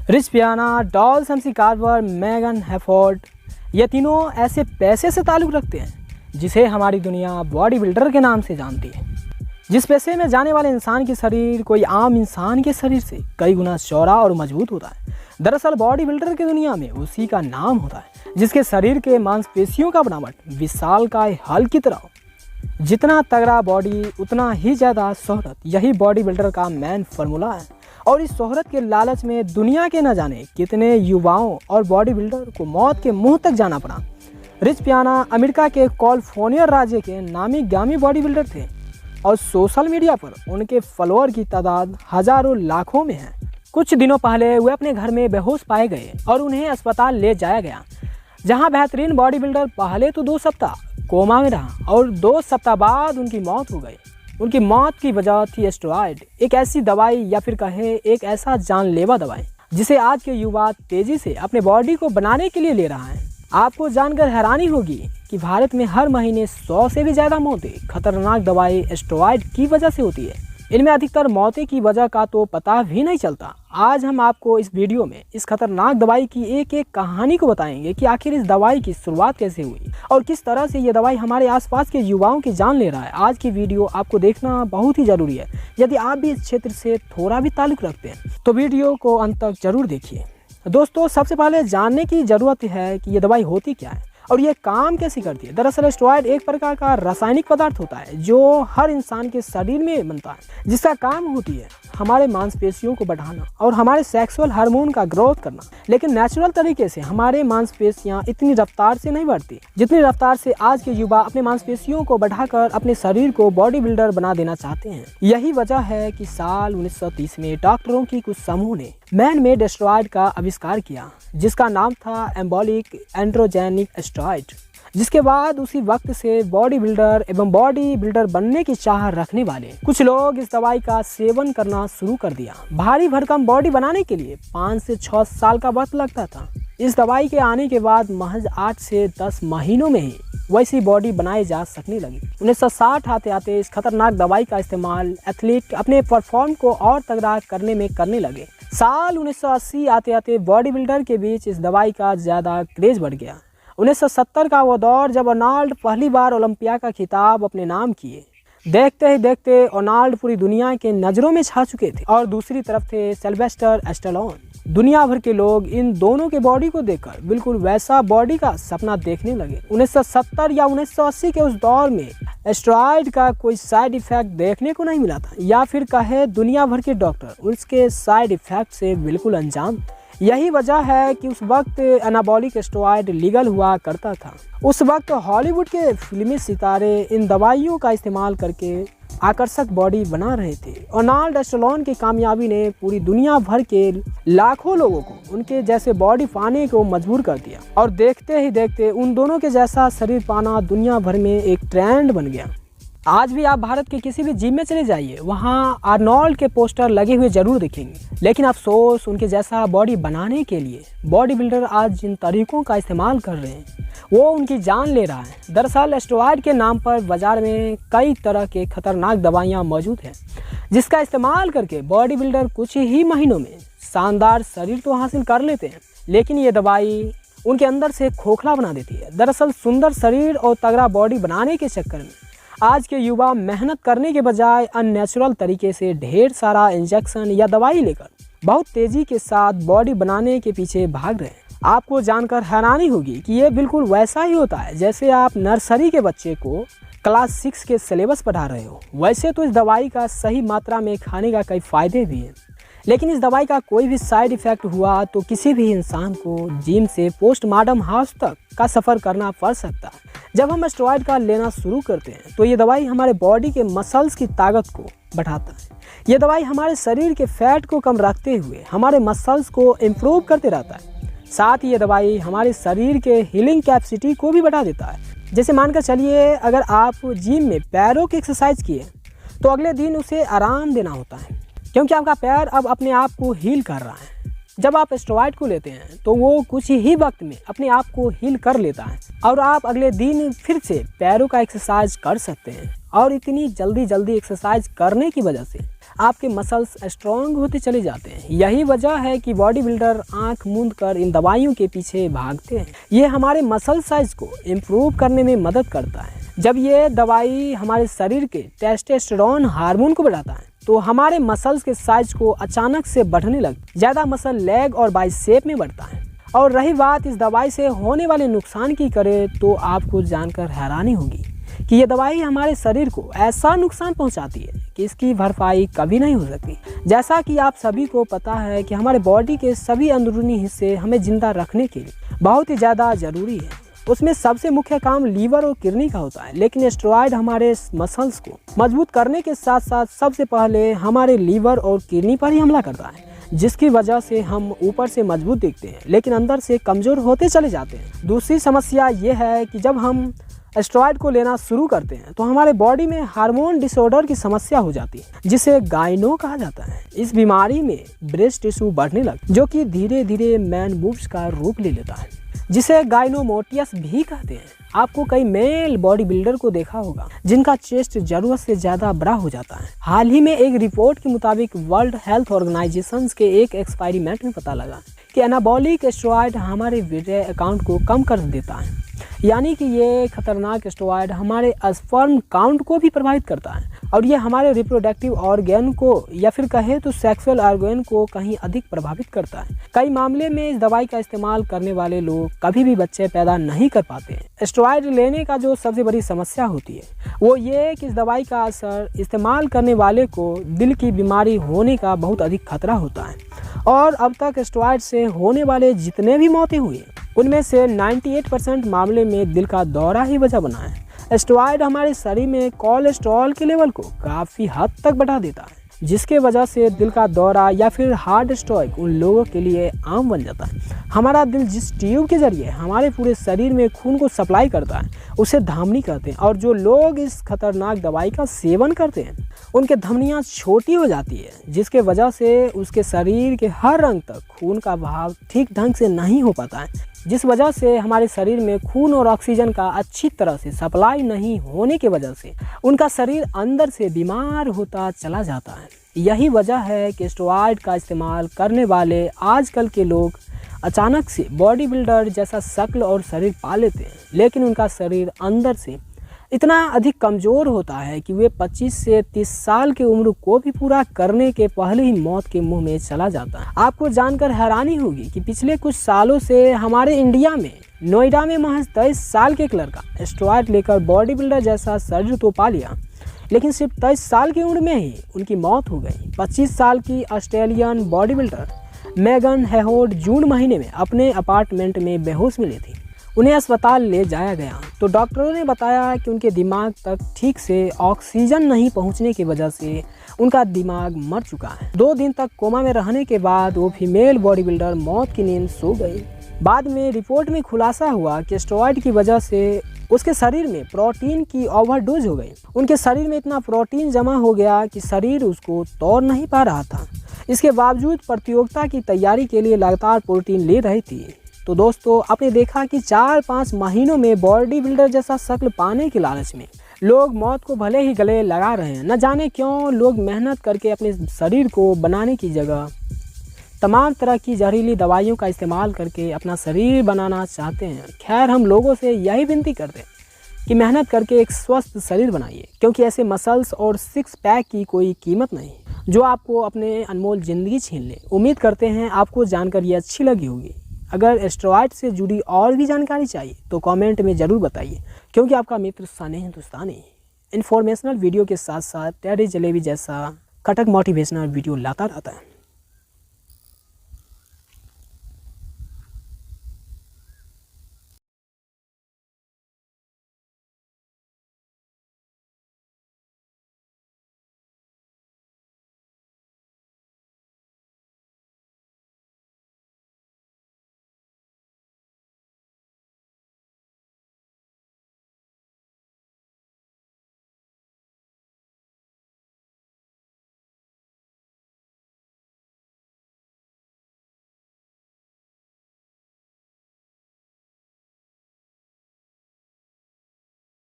Rich पियाना, dolls MC Carver, Megan हैफोर्ड, ये तीनों ऐसे पैसे से ताल्लुक़ रखते हैं जिसे हमारी दुनिया बॉडी बिल्डर के नाम से जानती है। जिस पैसे में जाने वाले इंसान की शरीर कोई आम इंसान के शरीर से कई गुना चौड़ा और मजबूत होता है। दरअसल बॉडी बिल्डर की दुनिया में उसी का नाम होता है जिसके शरीर के मांसपेशियों का बनावट विशालकाय हल की तरह हो। जितना तगड़ा बॉडी उतना ही ज़्यादा शोहरत, यही बॉडी बिल्डर का मेन फार्मूला है। और इस शोहरत के लालच में दुनिया के न जाने कितने युवाओं और बॉडी बिल्डर को मौत के मुंह तक जाना पड़ा। रिच पियाना अमेरिका के कैलिफोर्निया राज्य के नामी गामी बॉडी बिल्डर थे और सोशल मीडिया पर उनके फॉलोअर की तादाद हजारों लाखों में है। कुछ दिनों पहले वे अपने घर में बेहोश पाए गए और उन्हें अस्पताल ले जाया गया, जहां बेहतरीन बॉडी बिल्डर पहले तो 2 सप्ताह कोमा में रहा और 2 सप्ताह बाद उनकी मौत हो गई। उनकी मौत की वजह थी स्टेरॉयड, एक ऐसी दवाई या फिर कहे एक ऐसा जानलेवा दवाई जिसे आज के युवा तेजी से अपने बॉडी को बनाने के लिए ले रहा है। आपको जानकर हैरानी होगी कि भारत में हर महीने 100 से भी ज़्यादा मौतें खतरनाक दवाई स्टेरॉयड की वजह से होती है। इनमें अधिकतर मौतें की वजह का तो पता भी नहीं चलता। आज हम आपको इस वीडियो में इस खतरनाक दवाई की एक एक कहानी को बताएंगे कि आखिर इस दवाई की शुरुआत कैसे हुई और किस तरह से ये दवाई हमारे आसपास के युवाओं की जान ले रहा है। आज की वीडियो आपको देखना बहुत ही ज़रूरी है। यदि आप भी इस क्षेत्र से थोड़ा भी ताल्लुक़ रखते हैं तो वीडियो को अंत तक जरूर देखिए। दोस्तों, सबसे पहले जानने की ज़रूरत है कि ये दवाई होती क्या है और ये काम कैसे करती है। दरअसल स्टेरॉयड एक प्रकार का रासायनिक पदार्थ होता है जो हर इंसान के शरीर में बनता है, जिसका काम होती है हमारे मांसपेशियों को बढ़ाना और हमारे सेक्सुअल हार्मोन का ग्रोथ करना। लेकिन नेचुरल तरीके से हमारे मांसपेशियां इतनी रफ्तार से नहीं बढ़ती जितनी रफ्तार से आज के युवा अपने मांसपेशियों को बढ़ाकर अपने शरीर को बॉडी बिल्डर बना देना चाहते हैं। यही वजह है कि साल 1930 में डॉक्टरों की कुछ समूह ने मैन मेड स्टेरॉयड का आविष्कार किया, जिसका नाम था एम्बोलिक एंड्रोजेनिक स्टेरॉयड। जिसके बाद उसी वक्त से बॉडी बिल्डर एवं बॉडी बिल्डर बनने की चाह रखने वाले कुछ लोग इस दवाई का सेवन करना शुरू कर दिया। भारी भरकम बॉडी बनाने के लिए 5 से 6 साल का वक्त लगता था। इस दवाई के आने के बाद महज 8 से 10 महीनों में ही वैसी बॉडी बनाई जा सकने लगी। 1960 आते आते इस खतरनाक दवाई का इस्तेमाल एथलीट अपने परफॉर्म को और तगड़ा करने में करने लगे। साल 1980 आते आते बॉडी बिल्डर के बीच इस दवाई का ज़्यादा क्रेज बढ़ गया। 1970 का वो दौर जब रोनाल्ड पहली बार ओलंपिया का खिताब अपने नाम किए। देखते ही देखते रोनाल्ड पूरी दुनिया के नज़रों में छा चुके थे और दूसरी तरफ थे सिल्वेस्टर स्टैलोन। दुनिया भर के लोग इन दोनों के बॉडी को देखकर बिल्कुल वैसा बॉडी का सपना देखने लगे। 1970 या 1980 के उस दौर में स्टेरॉयड का कोई साइड इफेक्ट देखने को नहीं मिला था, या फिर कहे दुनिया भर के डॉक्टर उसके साइड इफेक्ट से बिल्कुल अनजान। यही वजह है कि उस वक्त एनाबॉलिक स्टेरॉयड लीगल हुआ करता था। उस वक्त हॉलीवुड के फिल्मी सितारे इन दवाइयों का इस्तेमाल करके आकर्षक बॉडी बना रहे थे। रोनाल्ड स्टैलोन की कामयाबी ने पूरी दुनिया भर के लाखों लोगों को उनके जैसे बॉडी पाने को मजबूर कर दिया और देखते ही देखते उन दोनों के जैसा शरीर पाना दुनिया भर में एक ट्रेंड बन गया। आज भी आप भारत के किसी भी जिम में चले जाइए, वहाँ आर्नोल्ड के पोस्टर लगे हुए जरूर दिखेंगे। लेकिन अफसोस, उनके जैसा बॉडी बनाने के लिए बॉडी बिल्डर आज जिन तरीकों का इस्तेमाल कर रहे हैं वो उनकी जान ले रहा है। दरअसल स्टेरॉयड के नाम पर बाजार में कई तरह के खतरनाक दवाइयाँ मौजूद हैं, जिसका इस्तेमाल करके बॉडी बिल्डर कुछ ही महीनों में शानदार शरीर तो हासिल कर लेते हैं, लेकिन ये दवाई उनके अंदर से खोखला बना देती है। दरअसल सुंदर शरीर और तगड़ा बॉडी बनाने के चक्कर में आज के युवा मेहनत करने के बजाय अननेचुरल तरीके से ढेर सारा इंजेक्शन या दवाई लेकर बहुत तेज़ी के साथ बॉडी बनाने के पीछे भाग रहे हैं। आपको जानकर हैरानी होगी कि ये बिल्कुल वैसा ही होता है जैसे आप नर्सरी के बच्चे को क्लास 6 के सिलेबस पढ़ा रहे हो। वैसे तो इस दवाई का सही मात्रा में खाने का कई फ़ायदे भी हैं, लेकिन इस दवाई का कोई भी साइड इफ़ेक्ट हुआ तो किसी भी इंसान को जिम से पोस्टमार्टम हाउस तक का सफ़र करना पड़ सकता है। जब हम स्टेरॉयड का लेना शुरू करते हैं तो ये दवाई हमारे बॉडी के मसल्स की ताकत को बढ़ाता है। ये दवाई हमारे शरीर के फैट को कम रखते हुए हमारे मसल्स को इम्प्रूव करते रहता है। साथ ही ये दवाई हमारे शरीर के हीलिंग कैपेसिटी को भी बढ़ा देता है। जैसे मानकर चलिए, अगर आप जिम में पैरों की एक्सरसाइज किए तो अगले दिन उसे आराम देना होता है, क्योंकि आपका पैर अब अपने आप को हील कर रहा है। जब आप स्टेरॉइड को लेते हैं तो वो कुछ ही वक्त में अपने आप को हील कर लेता है और आप अगले दिन फिर से पैरों का एक्सरसाइज कर सकते हैं। और इतनी जल्दी एक्सरसाइज करने की वजह से आपके मसल्स स्ट्रॉन्ग होते चले जाते हैं। यही वजह है कि बॉडी बिल्डर आंख मूंद कर इन दवाइयों के पीछे भागते हैं। ये हमारे मसल साइज को इम्प्रूव करने में मदद करता है। जब ये दवाई हमारे शरीर के टेस्टोस्टेरोन हार्मोन को बढ़ाता है तो हमारे मसल्स के साइज को अचानक से बढ़ने लगता है। ज़्यादा मसल लेग और बाइसेप में बढ़ता है। और रही बात इस दवाई से होने वाले नुकसान की करें तो आपको जानकर हैरानी होगी कि ये दवाई हमारे शरीर को ऐसा नुकसान पहुंचाती है कि इसकी भरपाई कभी नहीं हो सकती। जैसा कि आप सभी को पता है कि हमारे बॉडी के सभी अंदरूनी हिस्से हमें जिंदा रखने के लिए बहुत ही ज़्यादा ज़रूरी है। उसमें सबसे मुख्य काम लीवर और किडनी का होता है, लेकिन स्टेरॉइड हमारे मसल्स को मजबूत करने के साथ साथ सबसे पहले हमारे लीवर और किडनी पर ही हमला करता है, जिसकी वजह से हम ऊपर से मजबूत दिखते हैं लेकिन अंदर से कमज़ोर होते चले जाते हैं। दूसरी समस्या ये है कि जब हम स्टेरॉइड को लेना शुरू करते हैं तो हमारे बॉडी में हार्मोन डिसऑर्डर की समस्या हो जाती है, जिसे गायनो कहा जाता है। इस बीमारी में ब्रेस्ट टिश्यू बढ़ने लगता है, जो कि धीरे धीरे मैन बूब्स का रूप ले लेता है, जिसे गायनोमोटियस भी कहते हैं। आपको कई मेल बॉडी बिल्डर को देखा होगा जिनका चेस्ट जरूरत से ज़्यादा बड़ा हो जाता है। हाल ही में एक रिपोर्ट के मुताबिक वर्ल्ड हेल्थ ऑर्गेनाइजेशन के एक एक्सपेरिमेंट में पता लगा कि एनाबॉलिक स्टेरॉइड हमारे वीर्य अकाउंट को कम कर देता है, यानी कि ये खतरनाक स्टेरॉइड हमारे स्पर्म काउंट को भी प्रभावित करता है और ये हमारे रिप्रोडक्टिव ऑर्गन को या फिर कहे तो सेक्सुअल ऑर्गन को कहीं अधिक प्रभावित करता है। कई मामले में इस दवाई का इस्तेमाल करने वाले लोग कभी भी बच्चे पैदा नहीं कर पाते हैं। स्टेरॉइड लेने का जो सबसे बड़ी समस्या होती है वो ये कि इस दवाई का असर इस्तेमाल करने वाले को दिल की बीमारी होने का बहुत अधिक खतरा होता है। और अब तक स्टेरॉइड से होने वाले जितने भी मौतें हुई उनमें से 98% मामले में दिल का दौरा ही वजह बना है। स्टेरॉइड हमारे शरीर में कोलेस्ट्रॉल के लेवल को काफ़ी हद तक बढ़ा देता है, जिसके वजह से दिल का दौरा या फिर हार्ट स्ट्रोक उन लोगों के लिए आम बन जाता है। हमारा दिल जिस ट्यूब के जरिए हमारे पूरे शरीर में खून को सप्लाई करता है उसे धमनी कहते हैं। और जो लोग इस खतरनाक दवाई का सेवन करते हैं उनके धमनियाँ छोटी हो जाती है, जिसके वजह से उसके शरीर के हर अंग तक खून का बहाव ठीक ढंग से नहीं हो पाता है, जिस वजह से हमारे शरीर में खून और ऑक्सीजन का अच्छी तरह से सप्लाई नहीं होने की वजह से उनका शरीर अंदर से बीमार होता चला जाता है। यही वजह है कि स्टेरॉइड का इस्तेमाल करने वाले आजकल के लोग अचानक से बॉडी बिल्डर जैसा शक्ल और शरीर पा लेते हैं, लेकिन उनका शरीर अंदर से इतना अधिक कमज़ोर होता है कि वे 25 से 30 साल की उम्र को भी पूरा करने के पहले ही मौत के मुंह में चला जाता है। आपको जानकर हैरानी होगी कि पिछले कुछ सालों से हमारे इंडिया में नोएडा में महज 23 साल के एक लड़का स्टेरॉइड लेकर बॉडी बिल्डर जैसा शरीर तो पा लिया, लेकिन सिर्फ 23 साल की उम्र में ही उनकी मौत हो गई। 25 साल की ऑस्ट्रेलियन बॉडी बिल्डर मेगन हैफोर्ड जून महीने में अपने अपार्टमेंट में बेहोश मिली थी। उन्हें अस्पताल ले जाया गया तो डॉक्टरों ने बताया कि उनके दिमाग तक ठीक से ऑक्सीजन नहीं पहुंचने की वजह से उनका दिमाग मर चुका है। 2 दिन तक कोमा में रहने के बाद वो फीमेल बॉडी बिल्डर मौत की नींद सो गई। बाद में रिपोर्ट में खुलासा हुआ कि स्टेरॉइड की वजह से उसके शरीर में प्रोटीन की ओवरडोज हो गई। उनके शरीर में इतना प्रोटीन जमा हो गया कि शरीर उसको तोड़ नहीं पा रहा था। इसके बावजूद प्रतियोगिता की तैयारी के लिए लगातार प्रोटीन ले रही थी। तो दोस्तों, आपने देखा कि 4-5 महीनों में बॉडी बिल्डर जैसा शक्ल पाने के लालच में लोग मौत को भले ही गले लगा रहे हैं। न जाने क्यों लोग मेहनत करके अपने शरीर को बनाने की जगह तमाम तरह की जहरीली दवाइयों का इस्तेमाल करके अपना शरीर बनाना चाहते हैं। खैर, हम लोगों से यही विनती करते हैं कि मेहनत करके एक स्वस्थ शरीर बनाइए, क्योंकि ऐसे मसल्स और 6 पैक की कोई कीमत नहीं जो आपको अपने अनमोल ज़िंदगी छीन ले। उम्मीद करते हैं आपको जानकारी अच्छी लगी होगी। अगर स्टेरॉइड से जुड़ी और भी जानकारी चाहिए तो कमेंट में ज़रूर बताइए, क्योंकि आपका मित्र सने हिंदुस्तानी इन्फॉर्मेशनल वीडियो के साथ साथ टेडी जलेबी जैसा कटक मोटिवेशनल वीडियो लाता रहता है।